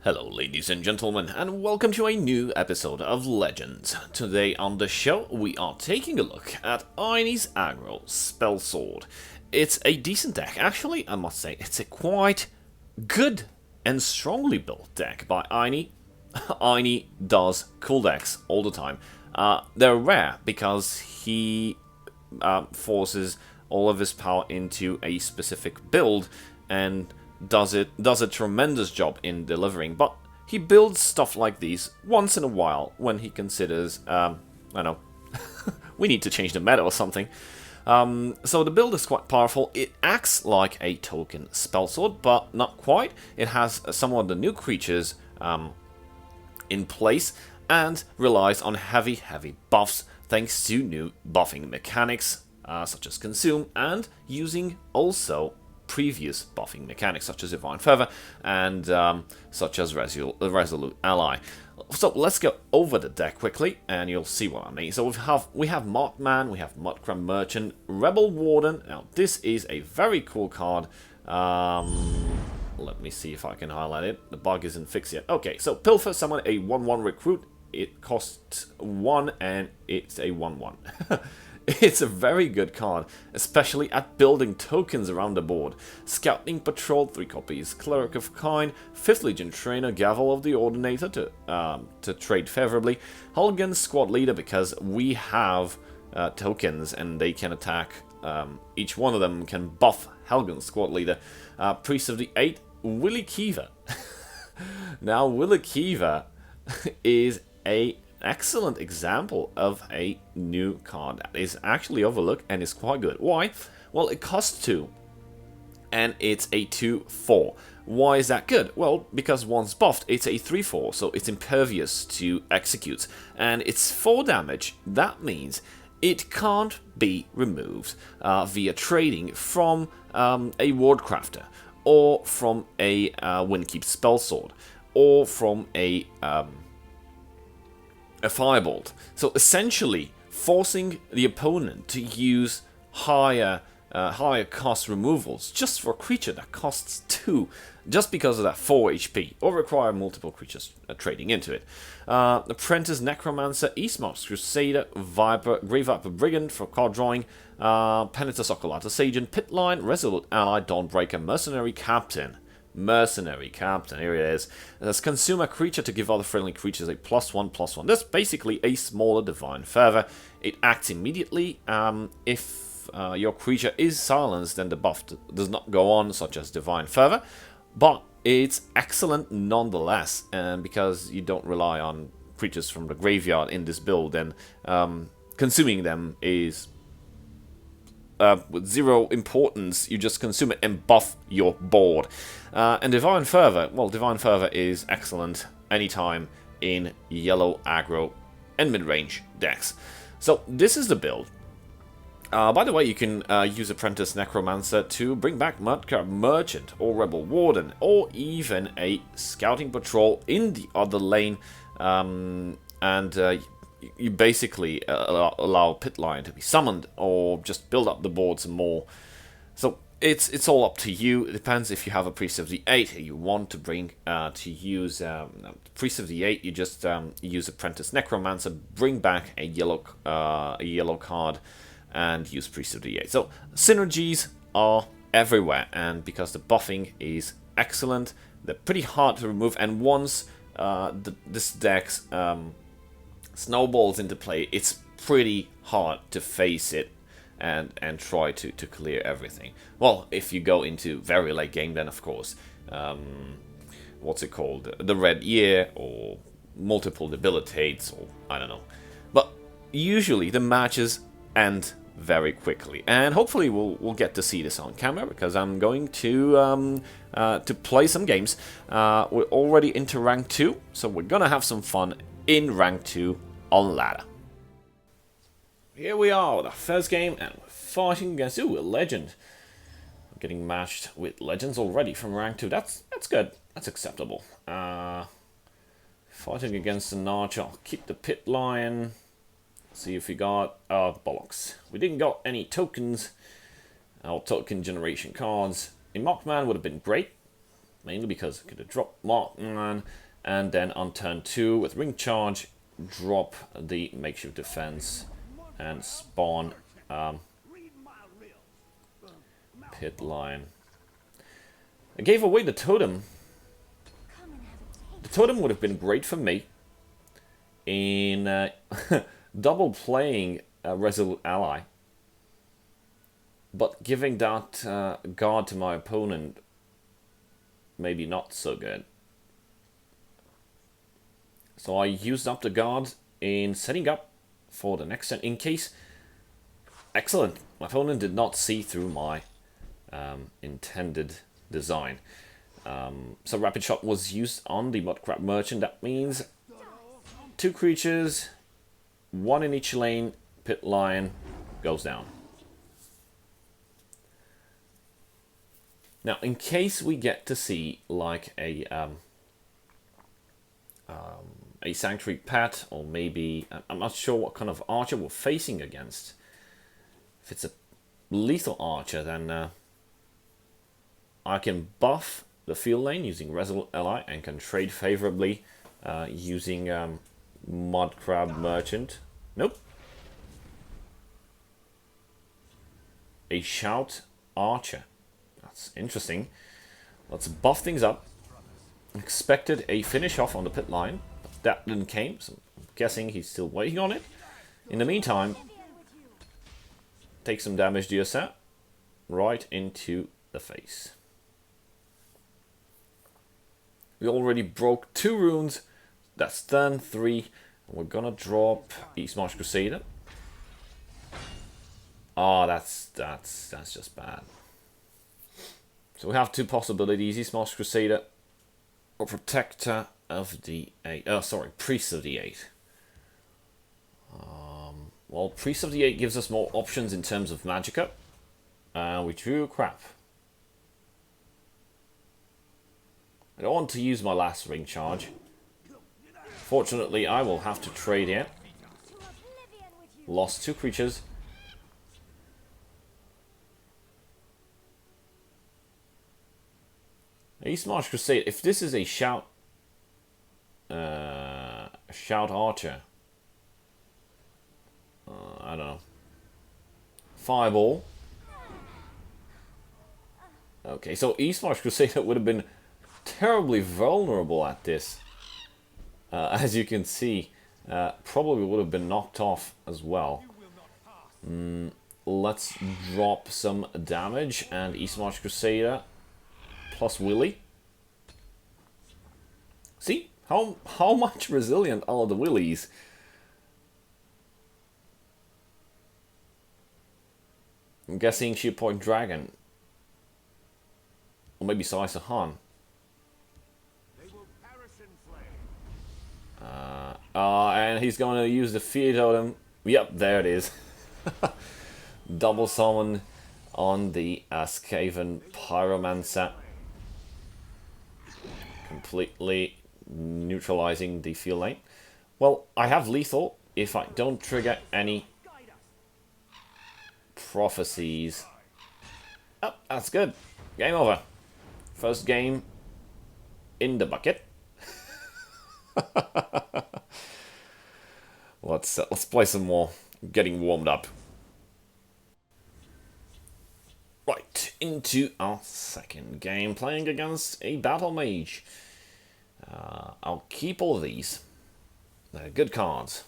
Hello ladies and gentlemen, and welcome to a new episode of Legends. Today on the show we are taking a look at Eyenie's Aggro Spellsword. It's a decent deck, actually I must say it's a quite good and strongly built deck by Eyenie. Eyenie does cool decks all the time. They're rare because he forces all of his power into a specific build and does a tremendous job in delivering, but he builds stuff like these once in a while when he considers, I know, we need to change the meta or something. So the build is quite powerful. It acts like a token spellsword, but not quite. It has some of the new creatures in place and relies on heavy buffs thanks to new buffing mechanics such as Consume and using also previous buffing mechanics such as Divine Fervor and such as Resolute Ally. So let's go over the deck quickly and you'll see what I mean. So we have Markman, we have Mudcram Merchant, Rebel Warden. Now this is a very cool card. Let me see if I can highlight it. The bug isn't fixed yet. Okay, so Pilfer summon a 1/1 recruit. It costs 1 and it's a 1/1. It's a very good card, especially at building tokens around the board. Scouting Patrol, 3 copies. Cleric of Kind, 5th Legion Trainer, Gavel of the Ordinator to trade favorably. Helgen's Squad Leader because we have tokens and they can attack. Each one of them can buff Helgen's Squad Leader. Priest of the 8, Willy Kiva. Now Willy Kiva is a excellent example of a new card that is actually overlooked and is quite good. Why? Well, it costs 2 and it's a 2/4. Why is that good? Well, because once buffed, it's a 3/4, so it's impervious to executes, and it's 4 damage. That means it can't be removed via trading from a Wardcrafter, or from a Windkeep Spellsword, or from a Firebolt. So essentially forcing the opponent to use higher cost removals just for a creature that costs 2 just because of that 4 HP, or require multiple creatures trading into it. Apprentice, Necromancer, Eastmark's Crusader, Viper, Grey Viper Brigand for card drawing, Penitus Oculatus Agent, Pitline, Resolute Ally, Dawnbreaker, Mercenary Captain. Mercenary Captain, here it is. It says consume a creature to give other friendly creatures a +1/+1. That's basically a smaller Divine Fervor. It acts immediately. If your creature is silenced, then the buff does not go on, such as Divine Fervor. But it's excellent nonetheless, and because you don't rely on creatures from the graveyard in this build, then consuming them is with 0 importance. You just consume it and buff your board. And Divine Fervor, well, Divine Fervor is excellent anytime in yellow aggro and mid-range decks. So this is the build. By the way, you can use Apprentice Necromancer to bring back Mudcram Merchant or Rebel Warden, or even a Scouting Patrol in the other lane, you basically allow Pitline to be summoned, or just build up the board some more. So it's all up to you. It depends if you have a Priest of the 8 you want to bring to use Priest of the 8. You just use Apprentice Necromancer, bring back a yellow card, and use Priest of the 8. So synergies are everywhere, and because the buffing is excellent, they're pretty hard to remove. And once this deck's snowballs into play, it's pretty hard to face it and try to clear everything. Well, if you go into very late game, then of course, what's it called, the Red Year or multiple debilitates, or I don't know. But usually the matches end very quickly, and hopefully we'll get to see this on camera, because I'm going to play some games. We're already into rank 2, so we're gonna have some fun in rank 2 on ladder. Here we are with our first game, and we're fighting against a legend. I'm getting matched with legends already from rank 2. That's good. That's acceptable. Fighting against an archer. I'll keep the Pit Lion. See if we got bollocks. We didn't got any tokens. Our token generation cards. A Mockman would have been great. mainly because I could have dropped Markman, and then on turn 2 with Ring Charge, drop the Makeshift Defense and spawn Pit Line. I gave away the Totem. The Totem would have been great for me in double playing a Resolute Ally, but giving that guard to my opponent, maybe not so good. So I used up the guard in setting up for the next turn in case. Excellent. My opponent did not see through my intended design. So Rapid Shot was used on the Mudcrab Merchant. That means 2 creatures, 1 in each lane. Pit Lion goes down. Now, in case we get to see like a Sanctuary Pet, or maybe, I'm not sure what kind of archer we're facing against. If it's a lethal archer, then I can buff the field lane using Resolute Ally and can trade favorably using Mudcrab Merchant. Nope. A Shout Archer. That's interesting. Let's buff things up. Expected a finish off on the pit line, but that didn't came, so I'm guessing he's still waiting on it. In the meantime, take some damage, dear sir. Right into the face. We already broke 2 runes. That's turn 3. We're gonna drop Eastmarch Crusader. Oh, that's just bad. So we have 2 possibilities: Eastmarch Crusader or Protector of the 8. Oh, sorry, Priest of the 8. Well, Priest of the 8 gives us more options in terms of Magicka. We drew crap. I don't want to use my last Ring Charge. Fortunately, I will have to trade here. Lost 2 creatures. Eastmarch Crusade. If this is a shout archer, I don't know. Fireball. Okay, so Eastmarch Crusader would have been terribly vulnerable at this. As you can see, probably would have been knocked off as well. Let's drop some damage and Eastmarch Crusader plus Willy. See how much resilient are the Willies? I'm guessing Sheep Point Dragon, or maybe Sai Han. And he's going to use the Fear Totem. Yep, there it is. Double summon on the Skaven Pyromancer. Completely neutralizing the field lane. Well, I have lethal if I don't trigger any prophecies. Oh, that's good. Game over. First game in the bucket. Let's play some more. Getting warmed up. Right, into our second game, playing against a Battlemage. I'll keep all of these. They're good cards.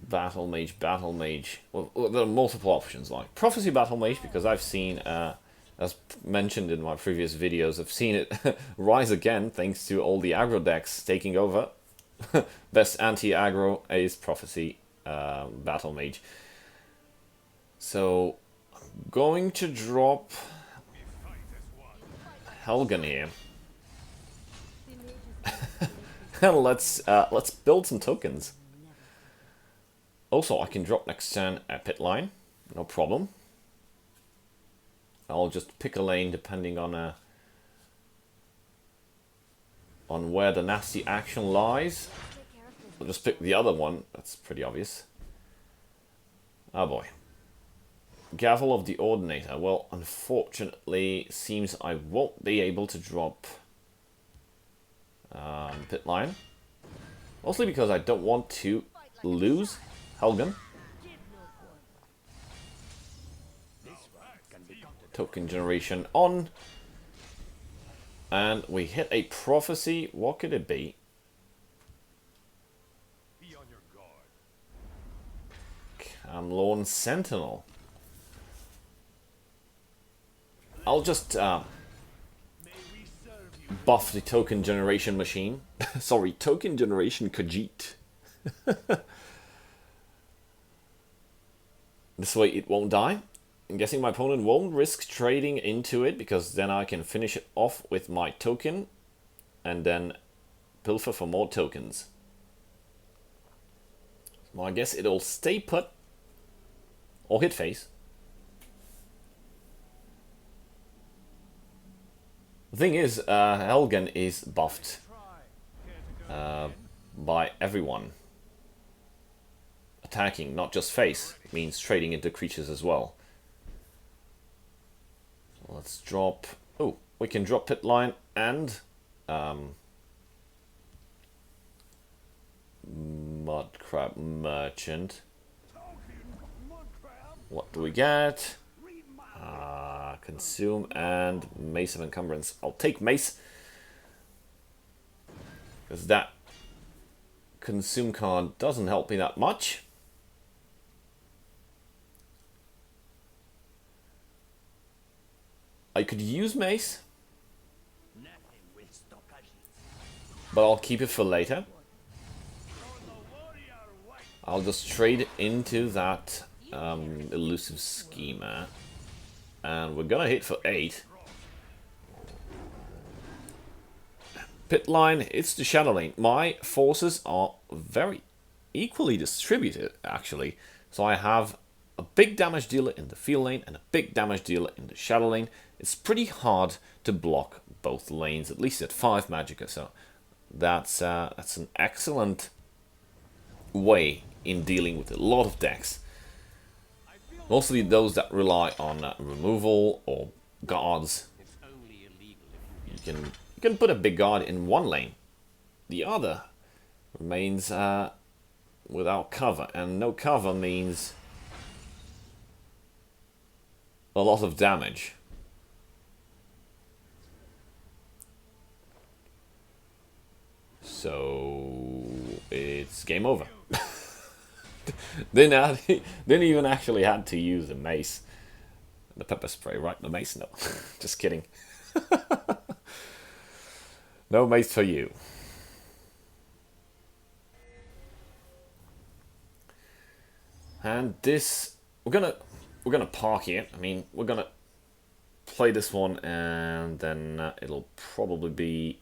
Battlemage. Well, there are multiple options, like Prophecy Battlemage, because I've seen, as mentioned in my previous videos, I've seen it rise again thanks to all the aggro decks taking over. Best anti-aggro is Prophecy Battlemage. So I'm going to drop Helgen here. And let's build some tokens. Also, I can drop next turn a pit line, no problem. I'll just pick a lane depending on where the nasty action lies. I'll just pick the other one. That's pretty obvious. Oh boy. Gavel of the Ordinator. Well, unfortunately, seems I won't be able to drop Pit Lion. Mostly because I don't want to lose Helgen. Token generation on. And we hit a prophecy. What could it be? Camlorn Sentinel. I'll just buff the token generation machine. Sorry, token generation Khajiit. This way it won't die. I'm guessing my opponent won't risk trading into it, because then I can finish it off with my token and then pilfer for more tokens. Well, I guess it'll stay put or hit face. The thing is, Helgen is buffed by everyone. Attacking, not just face, means trading into creatures as well. So let's drop... Oh, we can drop Pit Lion and Mudcrab Merchant. What do we get? Consume and Mace of Encumbrance. I'll take Mace, because that Consume card doesn't help me that much. I could use Mace, but I'll keep it for later. I'll just trade into that elusive schema. And we're gonna hit for 8. Pit Line, it's the Shadow Lane. My forces are very equally distributed, actually. So I have a big damage dealer in the field lane and a big damage dealer in the Shadow Lane. It's pretty hard to block both lanes, at least at 5 Magicka. So that's an excellent way in dealing with a lot of decks. Mostly those that rely on removal or guards. You can put a big guard in one lane. The other remains without cover. And no cover means a lot of damage. So it's game over. Didn't even actually had to use the mace. The pepper spray, right? The mace? No. Just kidding. No mace for you. And this... We're gonna park here. I mean, we're gonna play this one, and then it'll probably be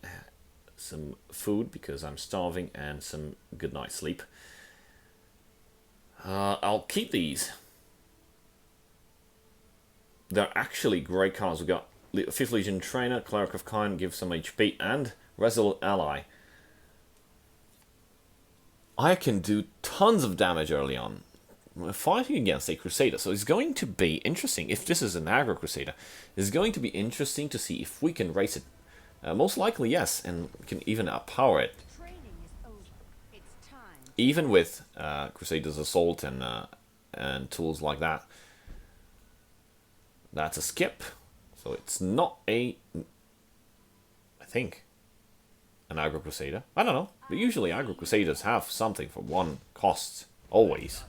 some food, because I'm starving, and some good night's sleep. I'll keep these. They're actually great cards. We've got 5th Legion Trainer, Cleric of Kind, gives some HP, and Resolute Ally. I can do tons of damage early on. We're fighting against a Crusader, so it's going to be interesting. If this is an Aggro Crusader, it's going to be interesting to see if we can race it. Most likely, yes, and we can even outpower it. Even with Crusader's Assault and tools like that. That's a skip. So it's not a... I think an Aggro Crusader. I don't know. But usually Aggro Crusaders have something for 1 cost. Always.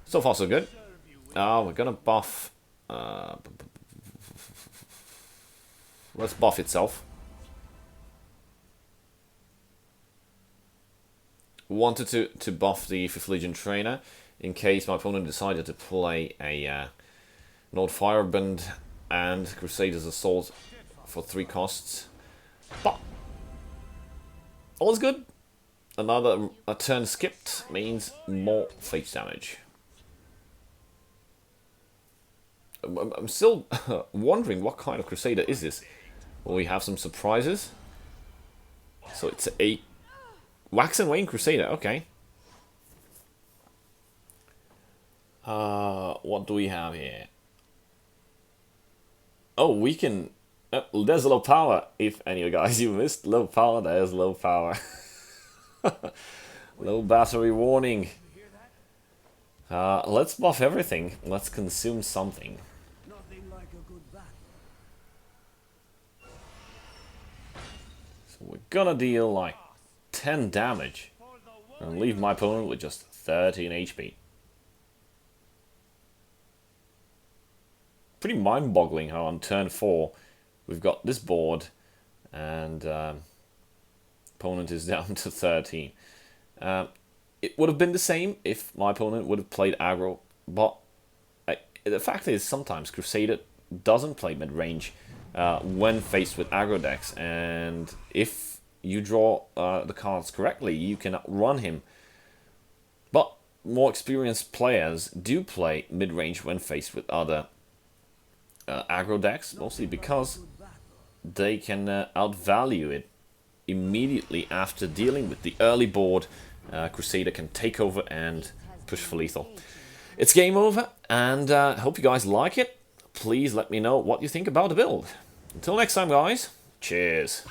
So far so good. We're gonna buff... let's buff itself. Wanted to buff the 5th Legion Trainer in case my opponent decided to play a Nord Fireband and Crusader's Assault for 3 costs. But all is good. A turn skipped means more face damage. I'm still wondering what kind of Crusader is this. Will we have some surprises? So it's a Wax and Wane Crusader, okay. what do we have here? Oh, we can... there's low power. If any of you guys you missed low power, there's low power. Low battery warning. Let's buff everything. Let's consume something. So we're gonna deal like 10 damage and leave my opponent with just 13 HP. Pretty mind-boggling how on turn 4 we've got this board and opponent is down to 13. It would have been the same if my opponent would have played aggro, but the fact is sometimes Crusader doesn't play mid-range when faced with aggro decks, and if you draw the cards correctly, you can outrun him. But more experienced players do play mid-range when faced with other aggro decks, mostly because they can outvalue it immediately after dealing with the early board. Crusader can take over and push for lethal. It's game over, and hope you guys like it. Please let me know what you think about the build. Until next time, guys, cheers.